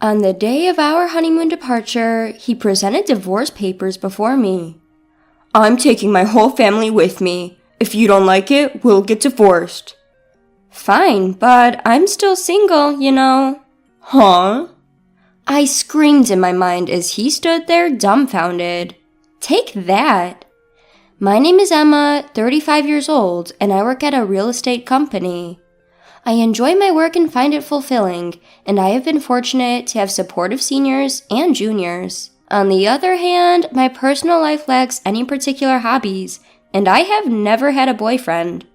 On the day of our honeymoon departure, he presented divorce papers before me. I'm taking my whole family with me. If you don't like it, we'll get divorced. Fine, but I'm still single, you know. Huh? I screamed in my mind as he stood there dumbfounded. Take that! My name is Emma, 35 years old, and I work at a real estate company. I enjoy my work and find it fulfilling, and I have been fortunate to have supportive seniors and juniors. On the other hand, my personal life lacks any particular hobbies, and I have never had a boyfriend.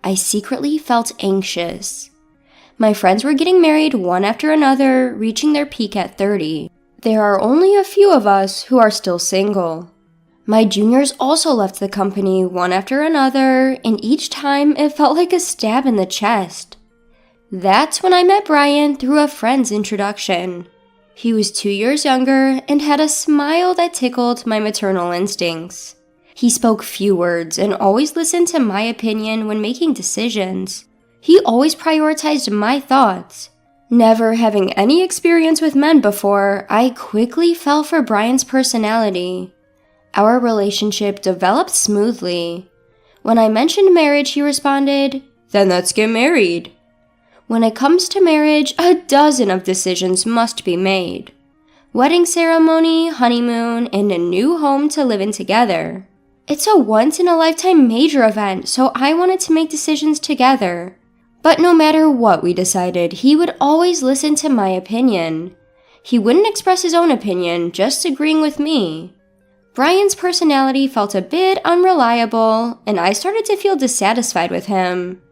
I secretly felt anxious. My friends were getting married one after another, reaching their peak at 30. There are only a few of us who are still single. My juniors also left the company one after another, and each time it felt like a stab in the chest. That's when I met Brian through a friend's introduction. He was 2 years younger and had a smile that tickled my maternal instincts. He spoke few words and always listened to my opinion when making decisions. He always prioritized my thoughts. Never having any experience with men before, I quickly fell for Brian's personality. Our relationship developed smoothly. When I mentioned marriage, he responded, "Then let's get married." When it comes to marriage, a dozen of decisions must be made. Wedding ceremony, honeymoon, and a new home to live in together. It's a once-in-a-lifetime major event, so I wanted to make decisions together. But no matter what we decided, he would always listen to my opinion. He wouldn't express his own opinion, just agreeing with me. Brian's personality felt a bit unreliable, and I started to feel dissatisfied with him.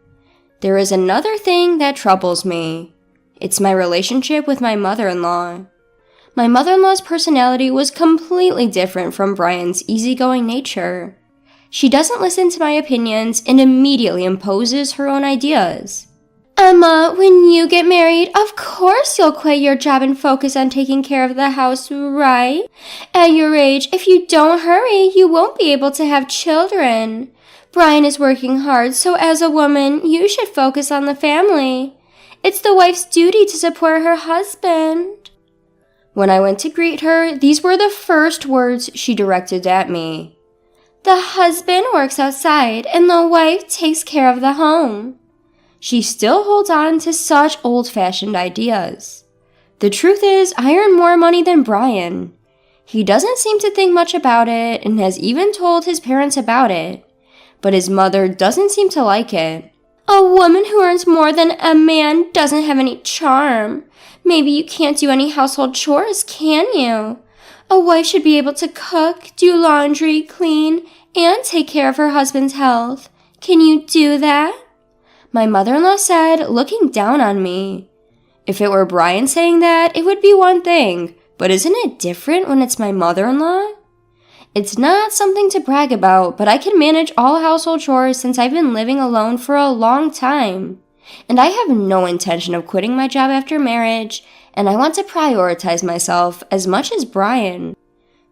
There is another thing that troubles me. It's my relationship with my mother-in-law. My mother-in-law's personality was completely different from Brian's easygoing nature. She doesn't listen to my opinions and immediately imposes her own ideas. Emma, when you get married, of course you'll quit your job and focus on taking care of the house, right? At your age, if you don't hurry, you won't be able to have children. Brian is working hard, so as a woman, you should focus on the family. It's the wife's duty to support her husband. When I went to greet her, these were the first words she directed at me. The husband works outside, and the wife takes care of the home. She still holds on to such old-fashioned ideas. The truth is, I earn more money than Brian. He doesn't seem to think much about it and has even told his parents about it. But his mother doesn't seem to like it. A woman who earns more than a man doesn't have any charm. Maybe you can't do any household chores, can you? A wife should be able to cook, do laundry, clean, and take care of her husband's health. Can you do that? My mother-in-law said, looking down on me. If it were Brian saying that, it would be one thing, but isn't it different when it's my mother-in-law? It's not something to brag about, but I can manage all household chores since I've been living alone for a long time. And I have no intention of quitting my job after marriage, and I want to prioritize myself as much as Brian.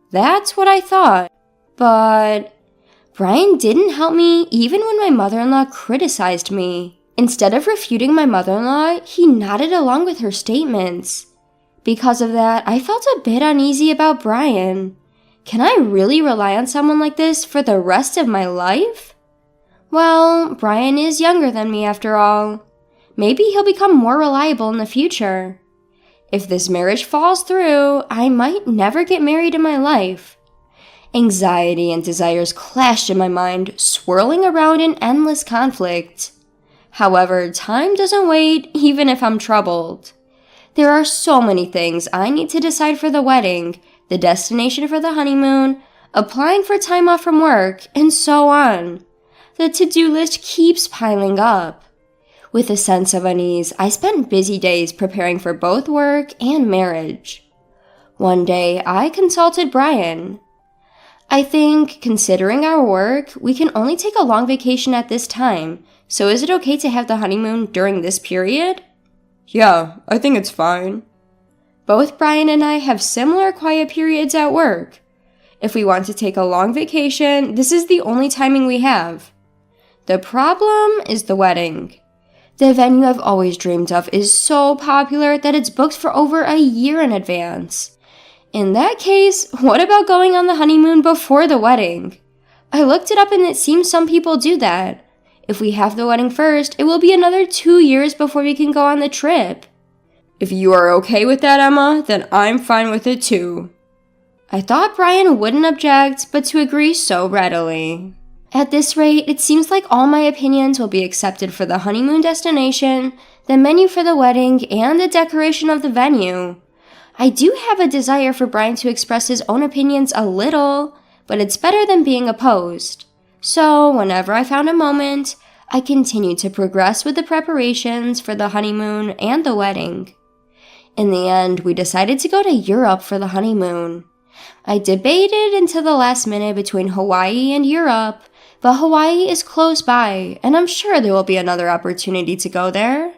That's what I thought. But Brian didn't help me even when my mother-in-law criticized me. Instead of refuting my mother-in-law, he nodded along with her statements. Because of that, I felt a bit uneasy about Brian. Can I really rely on someone like this for the rest of my life? Well, Brian is younger than me after all. Maybe he'll become more reliable in the future. If this marriage falls through, I might never get married in my life. Anxiety and desires clashed in my mind, swirling around in endless conflict. However, time doesn't wait, even if I'm troubled. There are so many things I need to decide for the wedding, the destination for the honeymoon, applying for time off from work, and so on. The to-do list keeps piling up. With a sense of unease, I spent busy days preparing for both work and marriage. One day, I consulted Brian. I think, considering our work, we can only take a long vacation at this time, so is it okay to have the honeymoon during this period? Yeah, I think it's fine. Both Brian and I have similar quiet periods at work. If we want to take a long vacation, this is the only timing we have. The problem is the wedding. The venue I've always dreamed of is so popular that it's booked for over a year in advance. In that case, what about going on the honeymoon before the wedding? I looked it up and it seems some people do that. If we have the wedding first, it will be another 2 years before we can go on the trip. If you are okay with that, Emma, then I'm fine with it too. I thought Brian wouldn't object, but to agree so readily. At this rate, it seems like all my opinions will be accepted for the honeymoon destination, the menu for the wedding, and the decoration of the venue. I do have a desire for Brian to express his own opinions a little, but it's better than being opposed. So, whenever I found a moment, I continued to progress with the preparations for the honeymoon and the wedding. In the end, we decided to go to Europe for the honeymoon. I debated until the last minute between Hawaii and Europe, but Hawaii is close by, and I'm sure there will be another opportunity to go there.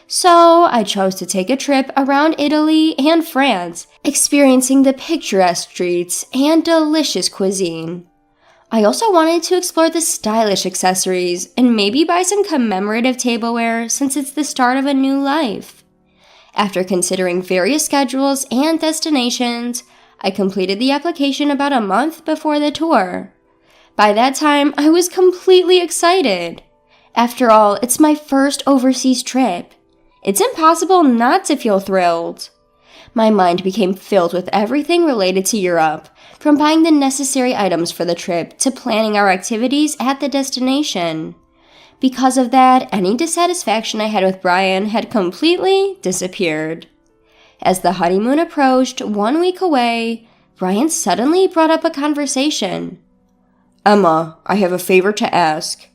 So, I chose to take a trip around Italy and France, experiencing the picturesque streets and delicious cuisine. I also wanted to explore the stylish accessories and maybe buy some commemorative tableware since it's the start of a new life. After considering various schedules and destinations, I completed the application about a month before the tour. By that time, I was completely excited. After all, it's my first overseas trip. It's impossible not to feel thrilled. My mind became filled with everything related to Europe, from buying the necessary items for the trip to planning our activities at the destination. Because of that, any dissatisfaction I had with Brian had completely disappeared. As the honeymoon approached 1 week away, Brian suddenly brought up a conversation. Emma, I have a favor to ask.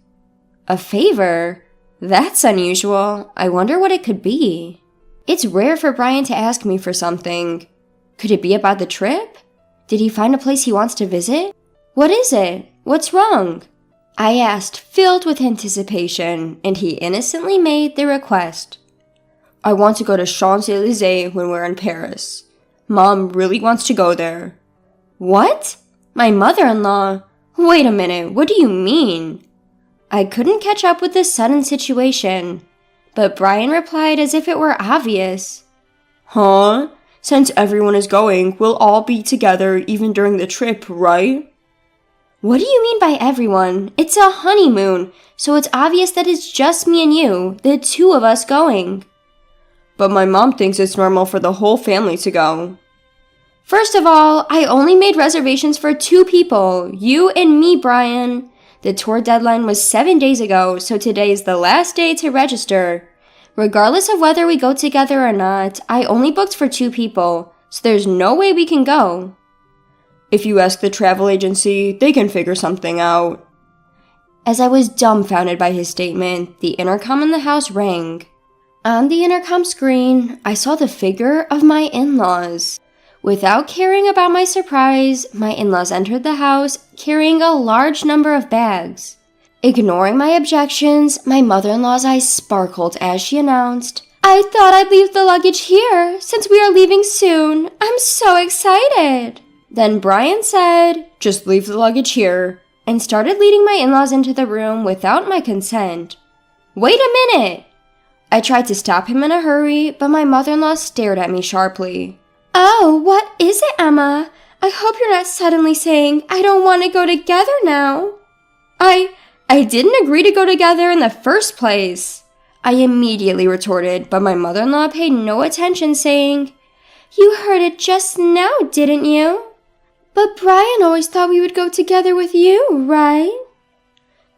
A favor? That's unusual. I wonder what it could be. It's rare for Brian to ask me for something. Could it be about the trip? Did he find a place he wants to visit? What is it? What's wrong? I asked, filled with anticipation, and he innocently made the request. I want to go to Champs-Élysées when we're in Paris. Mom really wants to go there. What? My mother-in-law? Wait a minute, what do you mean? I couldn't catch up with this sudden situation, but Brian replied as if it were obvious. Huh? Since everyone is going, we'll all be together even during the trip, right? What do you mean by everyone? It's a honeymoon, so it's obvious that it's just me and you, the two of us going. But my mom thinks it's normal for the whole family to go. First of all, I only made reservations for 2 people, you and me, Brian. The tour deadline was 7 days ago, so today is the last day to register. Regardless of whether we go together or not, I only booked for 2 people, so there's no way we can go. If you ask the travel agency, they can figure something out. As I was dumbfounded by his statement, the intercom in the house rang. On the intercom screen, I saw the figure of my in-laws. Without caring about my surprise, my in-laws entered the house carrying a large number of bags. Ignoring my objections, my mother-in-law's eyes sparkled as she announced, "I thought I'd leave the luggage here since we are leaving soon. I'm so excited." Then Brian said, "Just leave the luggage here," and started leading my in-laws into the room without my consent. "Wait a minute!" I tried to stop him in a hurry, but my mother-in-law stared at me sharply. "Oh, what is it, Emma? I hope you're not suddenly saying, I don't want to go together now." I didn't agree to go together in the first place. I immediately retorted, but my mother-in-law paid no attention, saying, "You heard it just now, didn't you? But Brian always thought we would go together with you, right?"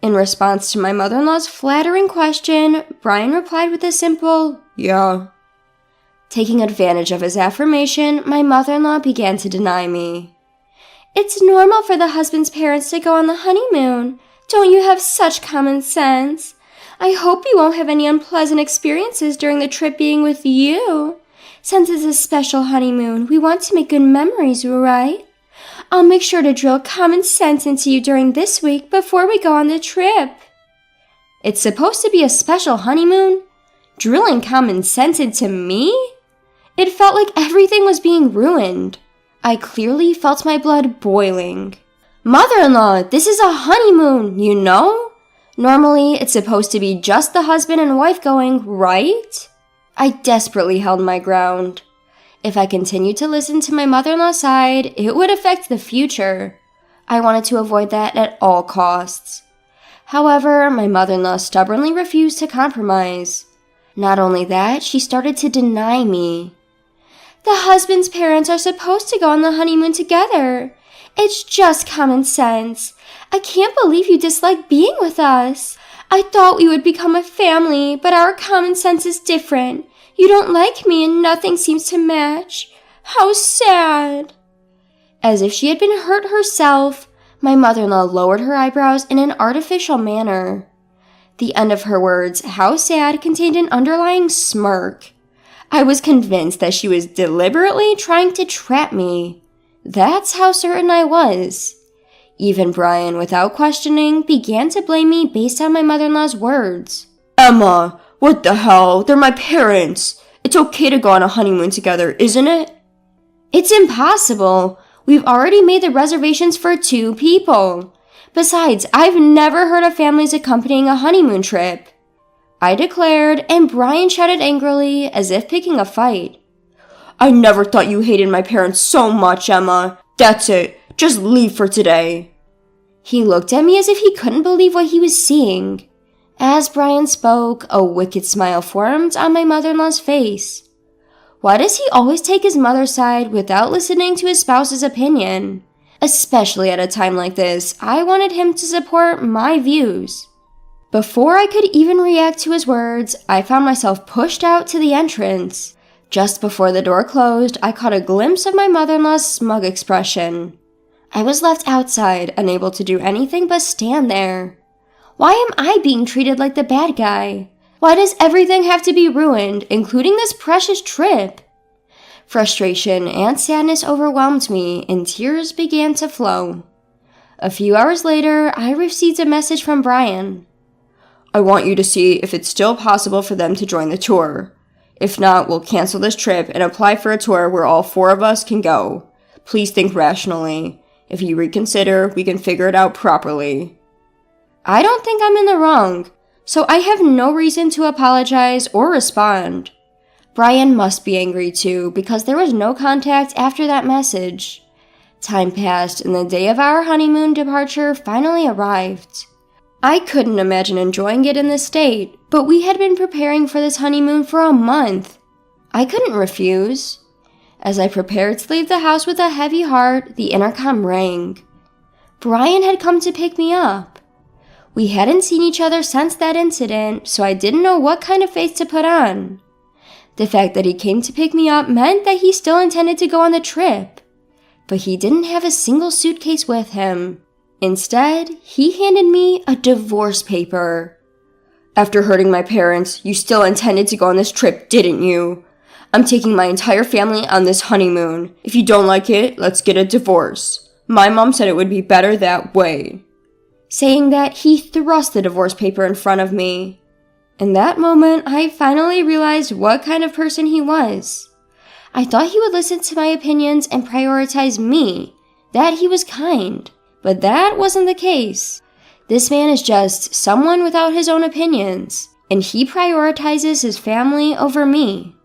In response to my mother-in-law's flattering question, Brian replied with a simple, "Yeah." Taking advantage of his affirmation, my mother-in-law began to deny me. "It's normal for the husband's parents to go on the honeymoon. Don't you have such common sense? I hope you won't have any unpleasant experiences during the trip being with you. Since it's a special honeymoon, we want to make good memories, right? I'll make sure to drill common sense into you during this week before we go on the trip." It's supposed to be a special honeymoon? Drilling common sense into me? It felt like everything was being ruined. I clearly felt my blood boiling. "Mother-in-law, this is a honeymoon, you know? Normally, it's supposed to be just the husband and wife going, right? I desperately held my ground. If I continued to listen to my mother-in-law's side, it would affect the future. I wanted to avoid that at all costs. However, my mother-in-law stubbornly refused to compromise. Not only that, she started to deny me. The husband's parents are supposed to go on the honeymoon together. It's just common sense. I can't believe you dislike being with us. I thought we would become a family, but our common sense is different. You don't like me and nothing seems to match. How sad. As if she had been hurt herself, my mother-in-law lowered her eyebrows in an artificial manner. The end of her words, "how sad," contained an underlying smirk. I was convinced that she was deliberately trying to trap me. That's how certain I was. Even Brian, without questioning, began to blame me based on my mother-in-law's words. Emma, what the hell? They're my parents. It's okay to go on a honeymoon together, isn't it? It's impossible. We've already made the reservations for 2 people. Besides, I've never heard of families accompanying a honeymoon trip, I declared, and Brian shouted angrily as if picking a fight. I never thought you hated my parents so much, Emma. That's it. Just leave for today. He looked at me as if he couldn't believe what he was seeing. As Brian spoke, a wicked smile formed on my mother-in-law's face. Why does he always take his mother's side without listening to his spouse's opinion? Especially at a time like this, I wanted him to support my views. Before I could even react to his words, I found myself pushed out to the entrance. Just before the door closed, I caught a glimpse of my mother-in-law's smug expression. I was left outside, unable to do anything but stand there. Why am I being treated like the bad guy? Why does everything have to be ruined, including this precious trip? Frustration and sadness overwhelmed me, and tears began to flow. A few hours later, I received a message from Brian. I want you to see if it's still possible for them to join the tour. If not, we'll cancel this trip and apply for a tour where all 4 of us can go. Please think rationally. If you reconsider, we can figure it out properly. I don't think I'm in the wrong, so I have no reason to apologize or respond. Brian must be angry too, because there was no contact after that message. Time passed, and the day of our honeymoon departure finally arrived. I couldn't imagine enjoying it in this state, but we had been preparing for this honeymoon for a month. I couldn't refuse. As I prepared to leave the house with a heavy heart, the intercom rang. Brian had come to pick me up. We hadn't seen each other since that incident, so I didn't know what kind of face to put on. The fact that he came to pick me up meant that he still intended to go on the trip. But he didn't have a single suitcase with him. Instead, he handed me a divorce paper. After hurting my parents, you still intended to go on this trip, didn't you? I'm taking my entire family on this honeymoon. If you don't like it, let's get a divorce. My mom said it would be better that way. Saying that, he thrust the divorce paper in front of me. In that moment, I finally realized what kind of person he was. I thought he would listen to my opinions and prioritize me, that he was kind. But that wasn't the case. This man is just someone without his own opinions, and he prioritizes his family over me.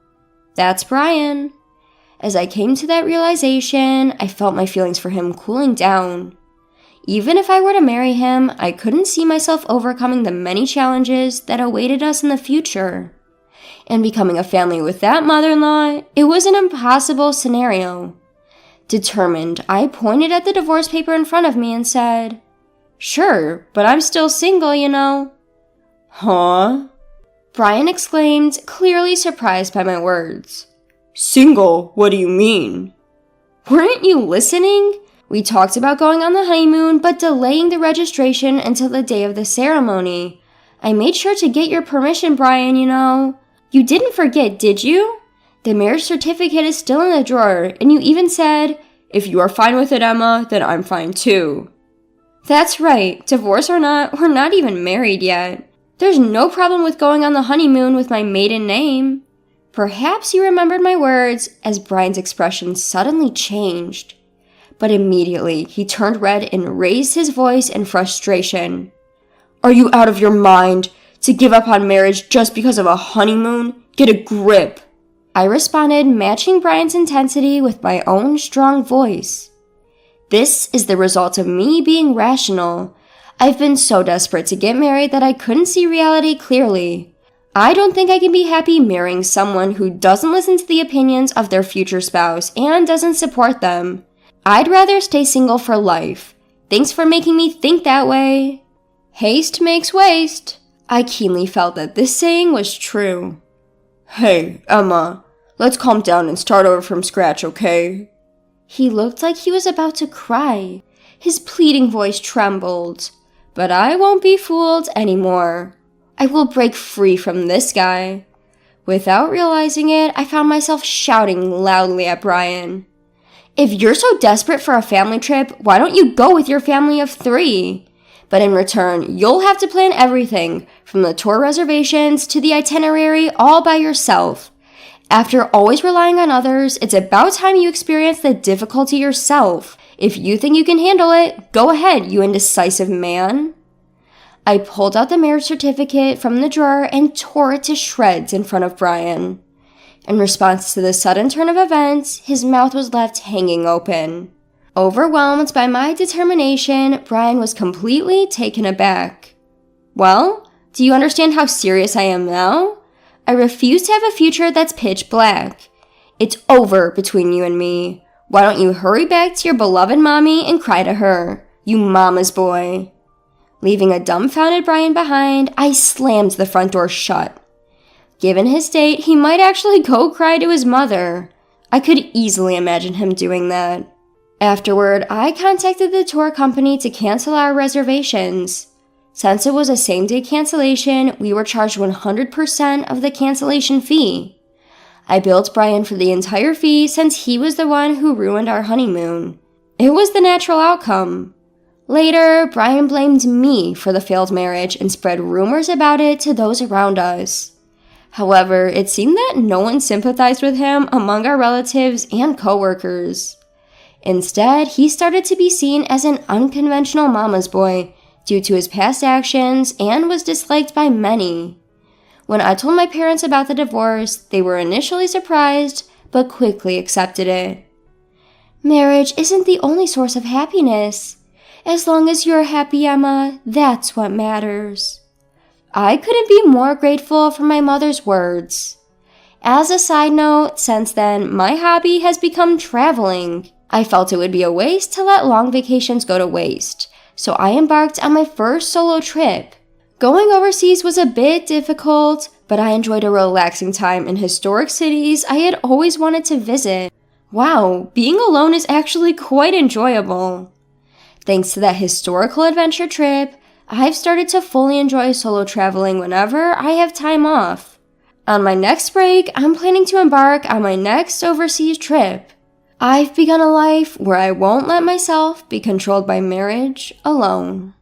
That's Brian. As I came to that realization, I felt my feelings for him cooling down. Even if I were to marry him, I couldn't see myself overcoming the many challenges that awaited us in the future. And becoming a family with that mother-in-law, it was an impossible scenario. Determined, I pointed at the divorce paper in front of me and said, "Sure, but I'm still single, you know." Huh? Brian exclaimed, clearly surprised by my words. Single? What do you mean? Weren't you listening? We talked about going on the honeymoon, but delaying the registration until the day of the ceremony. I made sure to get your permission, Brian, you know. You didn't forget, did you? The marriage certificate is still in the drawer, and you even said, "If you are fine with it, Emma, then I'm fine too." That's right. Divorce or not, we're not even married yet. There's no problem with going on the honeymoon with my maiden name. Perhaps you remembered my words as Brian's expression suddenly changed. But immediately, he turned red and raised his voice in frustration. Are you out of your mind? To give up on marriage just because of a honeymoon? Get a grip. I responded, matching Brian's intensity with my own strong voice. This is the result of me being rational. I've been so desperate to get married that I couldn't see reality clearly. I don't think I can be happy marrying someone who doesn't listen to the opinions of their future spouse and doesn't support them. I'd rather stay single for life. Thanks for making me think that way. Haste makes waste. I keenly felt that this saying was true. Hey, Emma, let's calm down and start over from scratch, okay? He looked like he was about to cry. His pleading voice trembled. But I won't be fooled anymore. I will break free from this guy. Without realizing it, I found myself shouting loudly at Brian. If you're so desperate for a family trip, why don't you go with your family of 3? But in return, you'll have to plan everything, from the tour reservations to the itinerary, all by yourself. After always relying on others, it's about time you experience the difficulty yourself. If you think you can handle it, go ahead, you indecisive man. I pulled out the marriage certificate from the drawer and tore it to shreds in front of Brian. In response to this sudden turn of events, his mouth was left hanging open. Overwhelmed by my determination, Brian was completely taken aback. Well, do you understand how serious I am now? I refuse to have a future that's pitch black. It's over between you and me. Why don't you hurry back to your beloved mommy and cry to her, you mama's boy. Leaving a dumbfounded Brian behind, I slammed the front door shut. Given his state, he might actually go cry to his mother. I could easily imagine him doing that. Afterward, I contacted the tour company to cancel our reservations. Since it was a same-day cancellation, we were charged 100% of the cancellation fee. I billed Brian for the entire fee since he was the one who ruined our honeymoon. It was the natural outcome. Later, Brian blamed me for the failed marriage and spread rumors about it to those around us. However, it seemed that no one sympathized with him among our relatives and coworkers. Instead, he started to be seen as an unconventional mama's boy due to his past actions and was disliked by many. When I told my parents about the divorce, they were initially surprised, but quickly accepted it. Marriage isn't the only source of happiness. As long as you're happy, Emma, that's what matters. I couldn't be more grateful for my mother's words. As a side note, since then, my hobby has become traveling. I felt it would be a waste to let long vacations go to waste, so I embarked on my first solo trip. Going overseas was a bit difficult, but I enjoyed a relaxing time in historic cities I had always wanted to visit. Wow, being alone is actually quite enjoyable. Thanks to that historical adventure trip, I've started to fully enjoy solo traveling whenever I have time off. On my next break, I'm planning to embark on my next overseas trip. I've begun a life where I won't let myself be controlled by marriage alone.